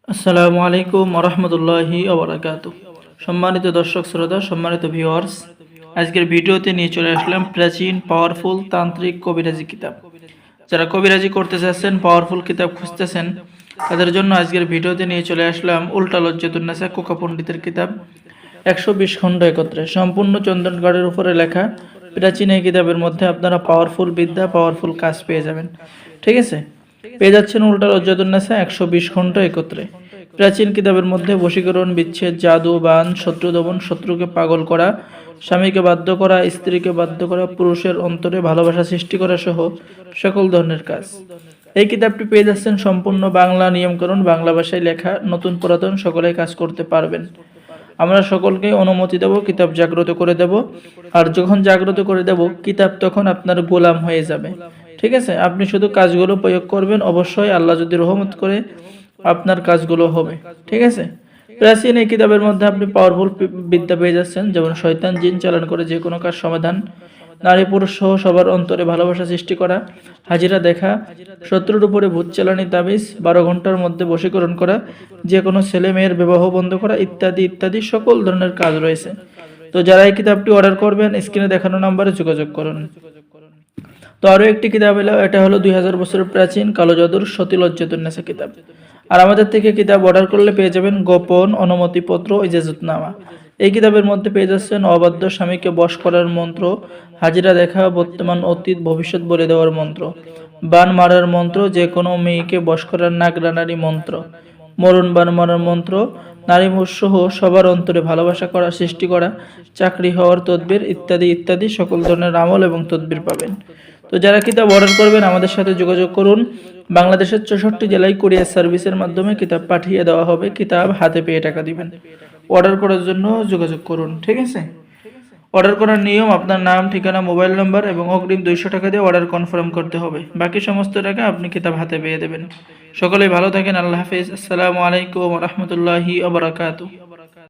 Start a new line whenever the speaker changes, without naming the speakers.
আসসালামু আলাইকুম রহমতুল্লাহি ওবরাকাতুহ। সম্মানিত দর্শক শ্রোতা, সম্মানিত ভিউয়ার্স, আজকের ভিডিওতে নিয়ে চলে আসলাম প্রাচীন পাওয়ারফুল তান্ত্রিক কবিরাজি কিতাব। যারা কবিরাজি করতে চাচ্ছেন, পাওয়ারফুল কিতাব খুঁজতেছেন, তাদের জন্য আজকের ভিডিওতে নিয়ে চলে আসলাম উল্টা লজ্জাতুন্নেসা কোকা পণ্ডিতের কিতাব। 120 খণ্ড একত্রে সম্পূর্ণ চন্দনগড়ের উপরে লেখা প্রাচীন এই কিতাবের মধ্যে আপনারা পাওয়ারফুল বিদ্যা, পাওয়ারফুল কাজ পেয়ে যাবেন। ঠিক আছে, পেয়ে যাচ্ছেন উল্টা লজ্জাতুন্নেসা 120 খণ্ড একত্রে। প্রাচীন কিতাবের মধ্যে বশীকরণ, বিচ্ছেদ, জাদু, বান, শত্রু দমন, শত্রুকে পাগল করা, স্বামীকে বাধ্য করা, স্ত্রীকে বাধ্য করা, পুরুষের অন্তরে ভালোবাসা সৃষ্টি করা সহ সকল ধরনের কাজ। এই কিতাবটি পেয়ে যাচ্ছেন সম্পূর্ণ বাংলা নিয়মকরণ, বাংলা ভাষায় লেখা, নতুন পুরাতন সকলেই কাজ করতে পারবেন। আমরা সকলকে অনুমতি দেব, কিতাব জাগ্রত করে দেব। আর যখন জাগ্রত করে দেব, কিতাব তখন আপনার গোলাম হয়ে যাবে। ঠিক আছে, আপনি শুধু কাজগুলো প্রয়োগ করবেন, অবশ্যই আল্লাহ যদি রহমত করে আপনার কাজগুলো হবে। ঠিক আছে, প্রাচীন এই কিতাবের মধ্যে আপনি পাওয়ারফুল বিদ্যা পেয়ে যাচ্ছেন, যেমন শয়তান জিন চালান করে যে কোনো কাজ সমাধান, নারী পুরুষ সহ সবার অন্তরে ভালোবাসা সৃষ্টি করা, হাজিরা দেখা, শত্রুর উপরে ভূত চালানি তাবিজ, 12 ঘন্টার মধ্যে বশীকরণ করা, যে কোনো ছেলে মেয়ের বিবাহ বন্ধ করা, ইত্যাদি ইত্যাদি সকল ধরনের কাজ রয়েছে। তো যারা এই কিতাবটি অর্ডার করবেন, স্ক্রিনে দেখানো নাম্বারে যোগাযোগ করুন। তো আরও একটি কিতাব এলো, এটা হলো 2000 বছরের প্রাচীন কালো জাদুর সতী লজ্জাতুন্নেসা কিতাব। আর আমাদের থেকে কিতাব অর্ডার করলে পেয়ে যাবেন গোপন অনুমতিপত্র, ইজাজতনামা। এই কিতাবের মধ্যে পেয়ে যাচ্ছেন অবাধ্য স্বামীকে বশ করার মন্ত্র, হাজিরা দেখা, বর্তমান অতীত ভবিষ্যৎ বলে দেওয়ার মন্ত্র, বান মারার মন্ত্র, যে কোনো মেয়েকে বশ করার নাগরানারি মন্ত্র, মরণ বান মারার মন্ত্র, নারী সহ সবার অন্তরে ভালোবাসা করা সৃষ্টি করা, চাকরি হওয়ার তদবির, ইত্যাদি ইত্যাদি সকল ধরনের আমল এবং তদবির পাবেন। তো যারা কিতাব অর্ডার করবেন, আমাদের সাথে যোগাযোগ করুন। বাংলাদেশের 64 জেলায় কুরিয়ার সার্ভিসের মাধ্যমে কিতাব পাঠিয়ে দেওয়া হবে। কিতাব হাতে পেয়ে টাকা দিবেন। অর্ডার করার জন্য যোগাযোগ করুন। ঠিক আছে, অর্ডার করার নিয়ম, আপনার নাম, ঠিকানা, মোবাইল নাম্বার এবং অগ্রিম 200 টাকা দিয়ে অর্ডার কনফার্ম করতে হবে। বাকি সমস্ত টাকা আপনি কিতাব হাতে পেয়ে দেবেন। সকলেই ভালো থাকেন। আল্লাহ হাফেজ। আসসালামু আলাইকুম রহমতুল্লাহি ওয়া বারাকাতুহু।